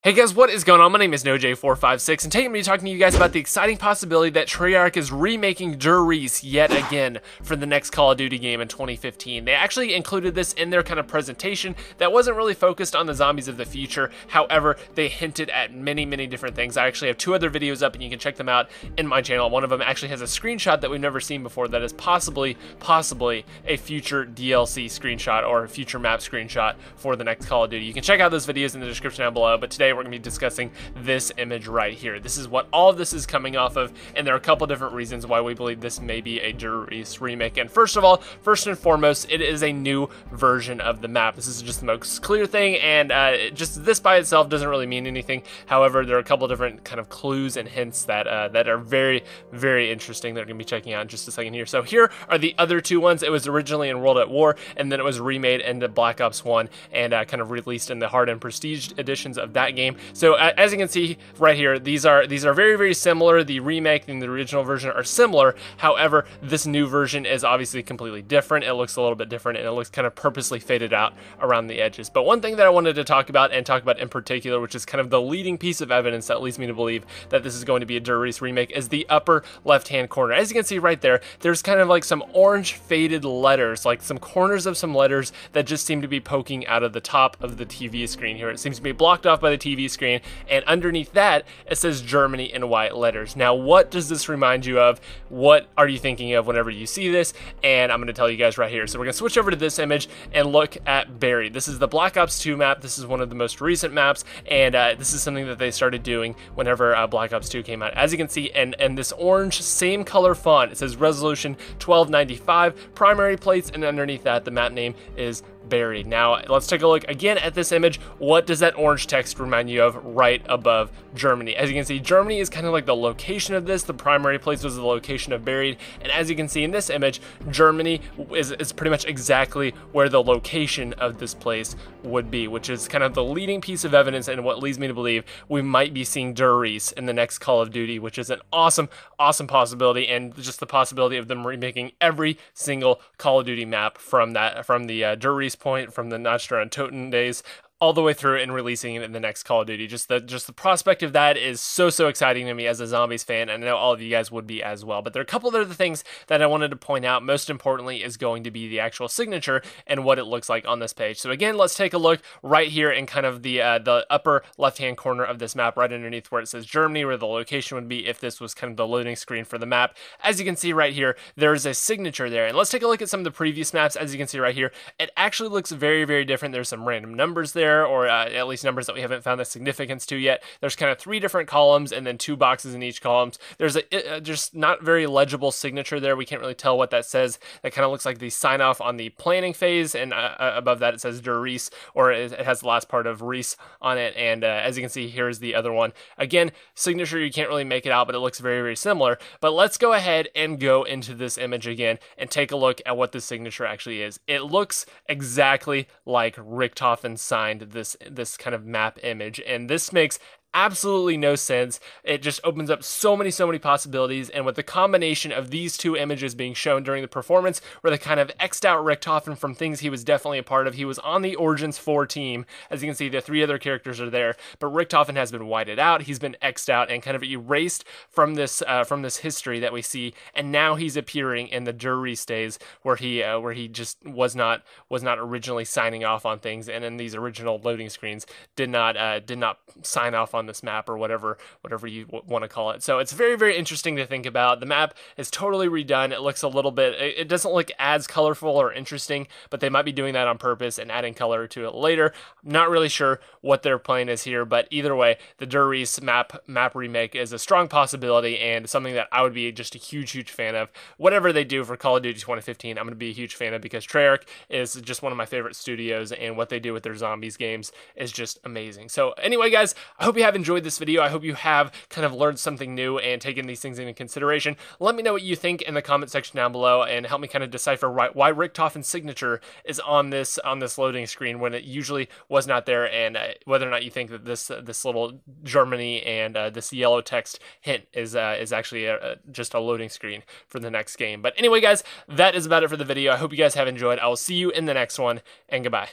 Hey guys, what is going on? My name is NoJ456, and today I'm going to be talking to you guys about the exciting possibility that Treyarch is remaking Der Riese yet again for the next Call of Duty game in 2015. They actually included this in their kind of presentation that wasn't really focused on the zombies of the future. However, they hinted at many different things. I actually have two other videos up and you can check them out in my channel. One of them actually has a screenshot that we've never seen before that is possibly a future DLC screenshot or a future map screenshot for the next Call of Duty. You can check out those videos in the description down below, but today we're going to be discussing this image right here. This is what all of this is coming off of, and there are a couple different reasons why we believe this may be a Der Riese remake. And first and foremost, it is a new version of the map. This is just the most clear thing, and just this by itself doesn't really mean anything. However, there are a couple different kind of clues and hints that that are very interesting that we're going to be checking out in just a second here. So here are the other two ones. It was originally in World at War, and then it was remade into Black Ops 1 and kind of released in the Hard and Prestige editions of that game. So as you can see right here, these are very similar. The remake and the original version are similar. However, this new version is obviously completely different. It looks a little bit different, and it looks kind of purposely faded out around the edges. But one thing that I wanted to talk about in particular, which is kind of the leading piece of evidence that leads me to believe that this is going to be a Der Riese remake, is the upper left-hand corner. As you can see right there, there's kind of like some orange faded letters, like some corners of some letters that just seem to be poking out of the top of the TV screen here. It seems to be blocked off by the TV screen, and underneath that it says Germany in white letters. Now, what does this remind you of? What are you thinking of whenever you see this? And I'm going to tell you guys right here. So we're going to switch over to this image and look at Buried. This is the Black Ops 2 map. This is one of the most recent maps, and this is something that they started doing whenever Black Ops 2 came out. As you can see, and this orange same color font, it says resolution 1295 primary plates, and underneath that the map name is Buried. Now let's take a look again at this image. What does that orange text remind you of right above Germany? As you can see, Germany is kind of like the location of this. The primary place was the location of Buried, and as you can see in this image, Germany is pretty much exactly where the location of this place would be, which is kind of the leading piece of evidence and what leads me to believe we might be seeing Der Riese in the next Call of Duty, which is an awesome possibility, and just the possibility of them remaking every single Call of Duty map from the Der Riese point, from the Notched on Toten days, all the way through and releasing it in the next Call of Duty. Just the prospect of that is so exciting to me as a Zombies fan, and I know all of you guys would be as well. But there are a couple of other things that I wanted to point out. Most importantly is going to be the actual signature and what it looks like on this page. So again, let's take a look right here in kind of the upper left-hand corner of this map, right underneath where it says Germany, where the location would be if this was kind of the loading screen for the map. As you can see right here, there's a signature there. And let's take a look at some of the previous maps. As you can see right here, it actually looks very different. There's some random numbers there, or at least numbers that we haven't found the significance to yet. There's kind of 3 different columns and then 2 boxes in each column. There's a just not very legible signature there. We can't really tell what that says. That kind of looks like the sign off on the planning phase, and above that it says Der Riese, or it has the last part of Riese on it. And as you can see, here's the other one. Again, signature, you can't really make it out, but it looks very similar. But let's go ahead and go into this image again and take a look at what the signature actually is. It looks exactly like Richthofen signed this kind of map image, and this makes absolutely no sense. It just opens up so many possibilities, and with the combination of these two images being shown during the performance, where they kind of X'd out Richthofen from things he was definitely a part of. He was on the Origins 4 team. As you can see, the 3 other characters are there, but Richthofen has been whited out. He's been X'd out and kind of erased from this history that we see, and now he's appearing in the Der Riese days where he just was not originally signing off on things, and in these original loading screens did not sign off on this map, or whatever you want to call it. So it's very interesting to think about. The map is totally redone. It looks a little bit, it doesn't look as colorful or interesting, but they might be doing that on purpose and adding color to it later. I'm not really sure what their plan is here, but either way, the Der Riese map remake is a strong possibility and something that I would be just a huge fan of. Whatever they do for Call of Duty 2015, I'm going to be a huge fan of, because Treyarch is just one of my favorite studios, and what they do with their zombies games is just amazing. So anyway, guys, I hope you have enjoyed this video. I hope you have kind of learned something new and taken these things into consideration. Let me know what you think in the comment section down below, and help me kind of decipher why Richthofen's signature is on this loading screen when it usually was not there, and whether or not you think that this little Germany and this yellow text hint is actually just a loading screen for the next game. But anyway, guys, that is about it for the video. I hope you guys have enjoyed. I will see you in the next one, and goodbye.